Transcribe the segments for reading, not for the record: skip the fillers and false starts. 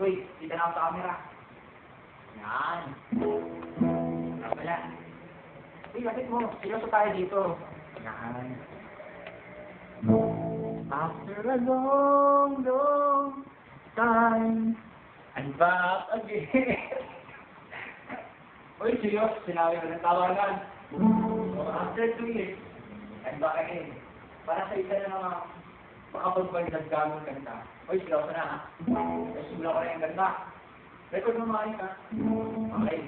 Uy, kita na ako sa camera. Yan. Ano yan? Uy, lapit mo. Seryoso tayo dito. Yan. After a long, long time, I'm back again. Uy, seryoso. Sinabi ko ng tawagan. After 2 years, I'm back again. Para sa isa na mga makapagpagdag gamang kanta. Uy, seryoso na ha. Nasimulan ko na yung ganda. Record mo mga ka. Okay.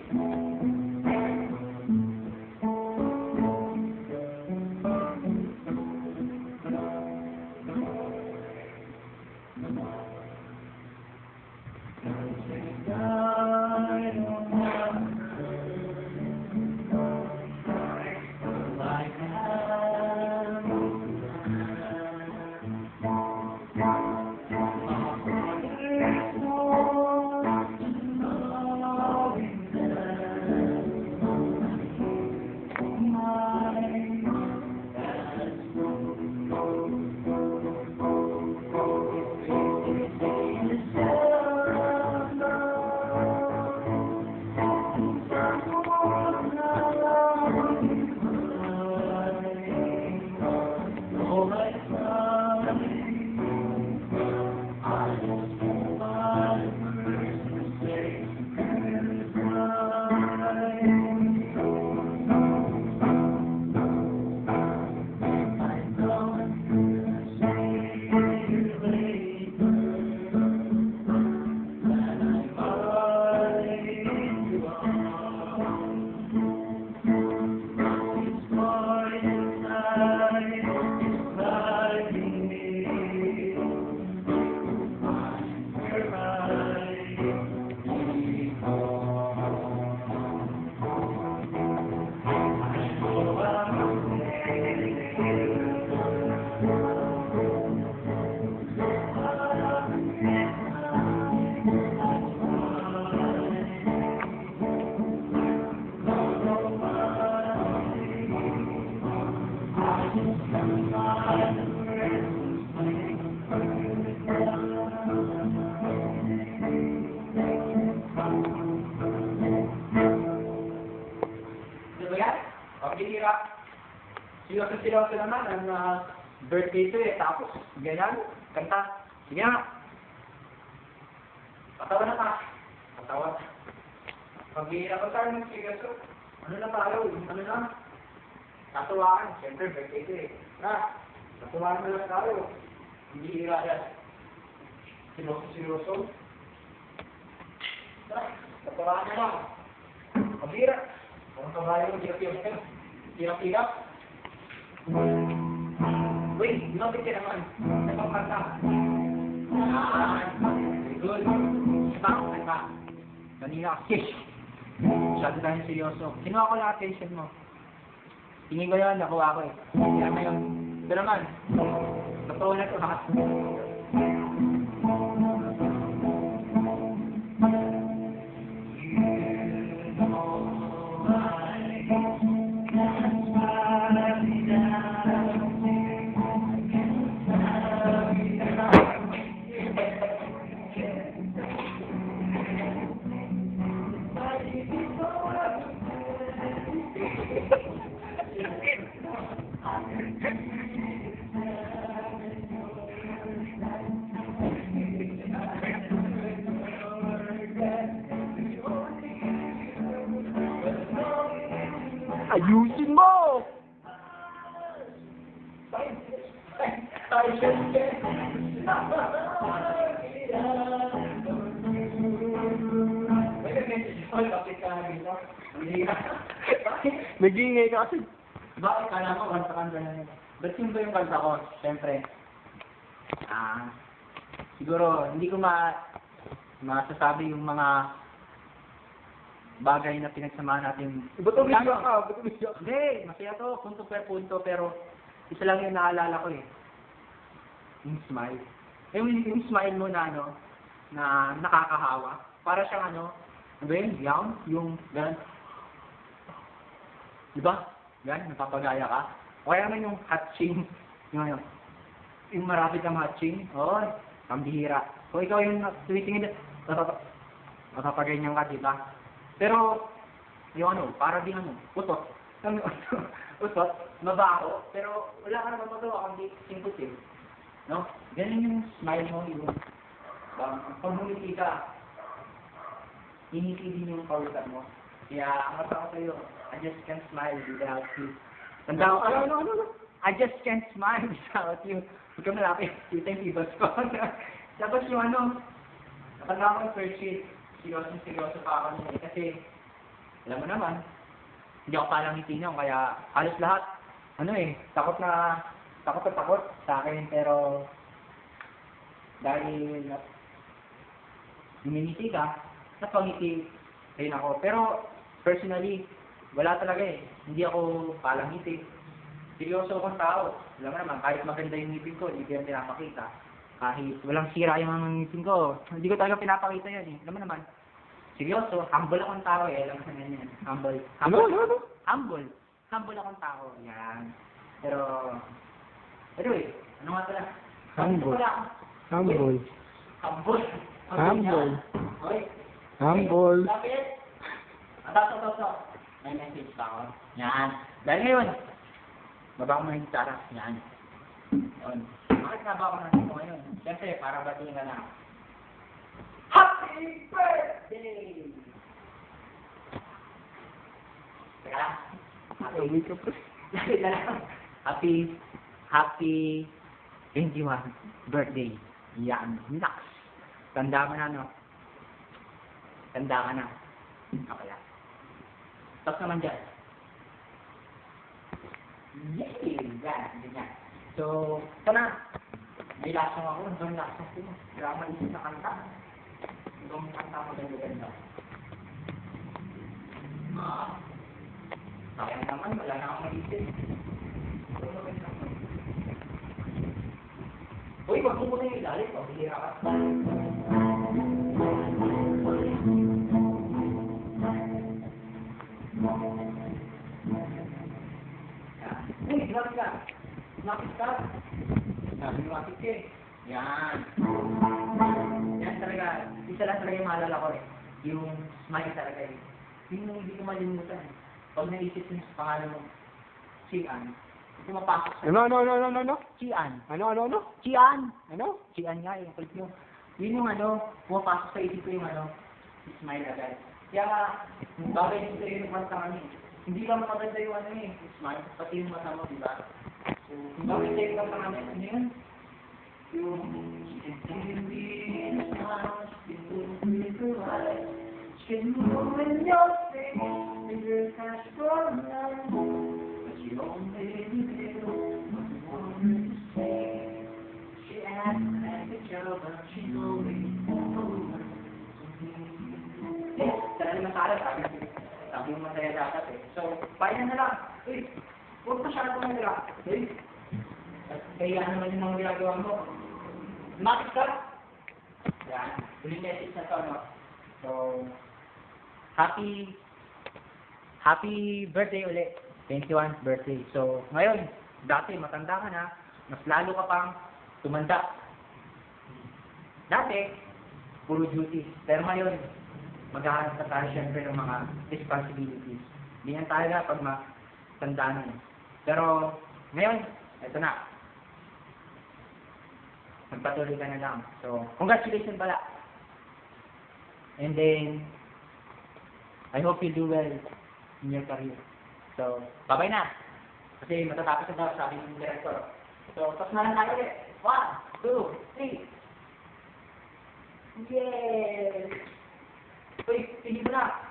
Diba yan? Pagkihira. Siloso naman ang birthday ito eh. Tapos, ganyan, kanta. Sige nga. Patawa na ka. Patawa. Pagkihira ko tayo ng siloso. Ano na tayo? Ano na? Tatuwaan. Siyempre, birthday ito eh. Na, tatuwaan na lang tayo. Hindi hira yan. Siloso. Tatuwaan na lang. Pag-hira. Kung tayo yung hirap-hirap. Uy, ginapit ka naman. Napapagka. Good. Bakit ka? Kanina kasi. Masyado tayo seryoso. Kinuha ko lang attention mo. Tingin ko yun, nakuha ko eh. Kaya ngayon, ito naman. Totoo na ito ha. Ayusin mo! Nag-iingay ka kasi. Bakit kala mo kanta-kanta na yun? Ba't yun ba yung kanta ko? Siyempre. Siguro, hindi ko masasabi yung mga bagay na pinagsamahan natin. Ba't umiyak ka? Hindi, masaya to, punto per punto, pero isa lang yung naalala ko eh. Yung smile. Yung smile mo na na nakakahawa. Para siyang ano ba yun? Yung gano'n. Diba? Yan, napapagaya ka. O kaya naman yung hatching. Yung marapit ang hatching. Oo, ang bihira. Kung ikaw yung tumitingin, Makapaganyan ka, diba? Pero, yung ano, para din ano, utot. Utot, mabaho, pero wala ka naman magawa kundi simputin. No? Ganun yung smile mo, yung pag humiti ka, hiniti din yung kausap mo. Kaya, ang mata ko sa'yo, I just can't smile without you. Tanda ko, ano? I just can't smile without you. Huwag ka malapit, kita yung tibas ko. Tapos yung ano, natanda ko yung first sheet, seryoso pa ako niya. Kasi, alam mo naman, hindi ako palangitin yun, kaya halos lahat, takot sa akin, pero dahil humingiti ka, napangiti rin ako. Pero, personally, wala talaga eh. Hindi ako palangiti. Seryoso akong tao. Alam mo naman, kahit maganda yung ngipin ko, hindi ko yan pinapakita. Kahit walang sira yung mga ngipin ko, hindi ko talaga pinapakita yan eh. Alam mo naman, seryoso, humble akong tao eh. Alam mo naman yan. Humble. Humble akong tao. Yan. Pero, anyway, ano nga pala? Humble. Lapit. Atas. May message pa ako. Yan. Dahil ngayon, baba ko ng gitara. Yan. Yun. Bakit nga ba ako nandito ngayon? Siyempre, para batiin ka na. Happy birthday! Teka lang. Happy 21 birthday. Yan. Naks. Tanda mo na, no? Tanda ka na. Okay lang. Tapos naman dyan. Yay! Ganyan. So, ito na. May lasang ako. Doon lasang ko. Kaya malisip na kanta. Doon kanta mo ganda-ganda. Kaya naman, wala na akong malisip. Uy, wag mo muna yung ilalim. Pabihira ka. Uy, grabe ka. Lapit ka. Sabi mo lapit ka eh. Yan. Yan talaga. Isa lang talaga yung maalala ko eh. Yung smile talaga eh. Yung hindi ko malimutan eh. Pag naisip mo sa pangalan mo, Chian. Pumapasok sa... Ano? Chian. Ano? Chian. Ano? Chian nga eh. Kulit mo. Yun yung pumapasok sa isip ko yung smile agad. Kaya, bagay yung sa'yo yung mata kami. Hindi lang maganda yung smile, pati yung mata mo, diba? So, bagay sa'yo yung mata kami, ano yun? Yung, can move in your face, fingers catch for life, but you only knew what you wanted to say. She acts like a child, but she's always over. Yes, talagang masaya sabi mo masaya dapat eh. So, payan na lang. Uy, huwag masyado na nila. Uy, kaya naman yung mga ginagawa mo. Makit ka? Yan, huling message na to, no? So, happy birthday ulit. 21st birthday. So, ngayon, dati matanda ka na, mas lalo ka pang tumanda. Dati, puro duties. Pero ngayon, maghahanap na tayo siyempre ng mga responsibilities. Hindi yan talaga pag matanda na. Pero, ngayon, ito na. Magpatuloy ka na lang. So, congratulations pala. And then, I hope you do well in your career. So, bye-bye na. Kasi matatapos na daw, sabi ng director. So, tapos na lang tayo ulit. 1, 2, 3. Yay! Uy, tingin mo na.